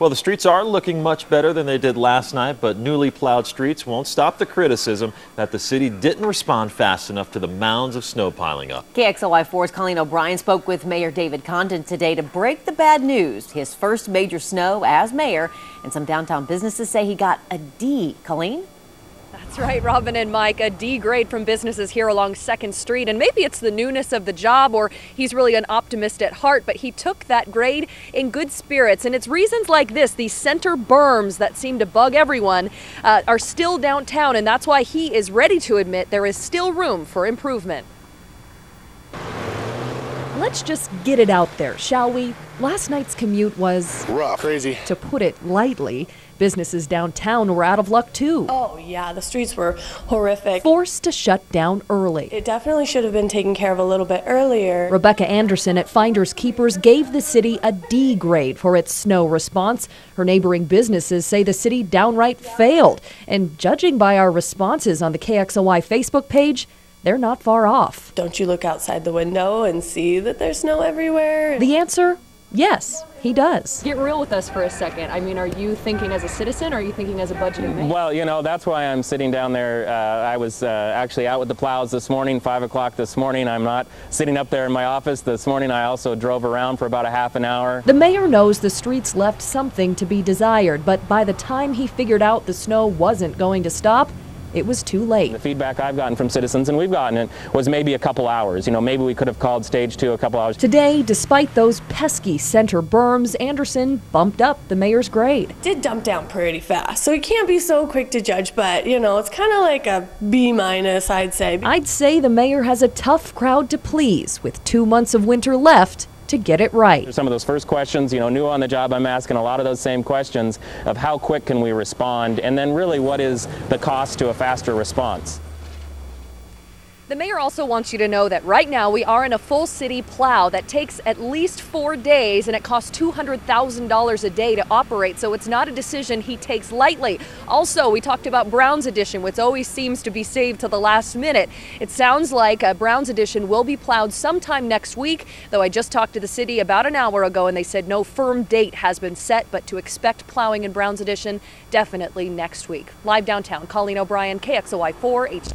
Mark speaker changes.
Speaker 1: Well, the streets are looking much better than they did last night, but newly plowed streets won't stop the criticism that the city didn't respond fast enough to the mounds of snow piling up.
Speaker 2: KXLY4's Colleen O'Brien spoke with Mayor David Condon today to break the bad news. His first major snow as mayor, and some downtown businesses say he got a D. Colleen?
Speaker 3: That's right, Robin and Mike, a D grade from businesses here along 2nd Street. And maybe it's the newness of the job, or he's really an optimist at heart, but he took that grade in good spirits. And it's reasons like this, these center berms that seem to bug everyone, are still downtown. And that's why he is ready to admit there is still room for improvement. Let's just get it out there, shall we? Last night's commute was
Speaker 4: rough, crazy,
Speaker 3: to put it lightly. Businesses downtown were out of luck too.
Speaker 5: Oh yeah, the streets were horrific.
Speaker 3: Forced to shut down early.
Speaker 5: It definitely should have been taken care of a little bit earlier.
Speaker 3: Rebecka Anderson at Finders Keepers gave the city a D grade for its snow response. Her neighboring businesses say the city downright failed. And judging by our responses on the KXLY Facebook page, they're not far off.
Speaker 5: Don't you look outside the window and see that there's snow everywhere?
Speaker 3: The answer? Yes, he does.
Speaker 6: Get real with us for a second. I mean, are you thinking as a citizen or are you thinking as a budgeting mayor?
Speaker 7: Well, you know, that's why I'm sitting down there. I was actually out with the plows this morning, 5 o'clock this morning. I'm not sitting up there in my office this morning. I also drove around for about a half an hour.
Speaker 3: The mayor knows the streets left something to be desired, but by the time he figured out the snow wasn't going to stop, it was too late.
Speaker 7: The feedback I've gotten from citizens, and we've gotten it, was maybe a couple hours. You know, maybe we could have called stage 2 a couple hours.
Speaker 3: Today, despite those pesky center berms, Anderson bumped up the mayor's grade.
Speaker 5: It did dump down pretty fast, so you can't be so quick to judge, but you know, it's kind of like a B-, I'd say.
Speaker 3: I'd say the mayor has a tough crowd to please, with 2 months of winter left to get it right.
Speaker 7: Some of those first questions, you know, new on the job, I'm asking a lot of those same questions of how quick can we respond, and then really what is the cost to a faster response.
Speaker 3: The mayor also wants you to know that right now we are in a full city plow that takes at least 4 days, and it costs $200,000 a day to operate, so it's not a decision he takes lightly. Also, we talked about Brown's Edition, which always seems to be saved to the last minute. It sounds like Brown's Edition will be plowed sometime next week, though I just talked to the city about an hour ago and they said no firm date has been set, but to expect plowing in Brown's Edition definitely next week. Live downtown, Colleen O'Brien, KXLY4 HD.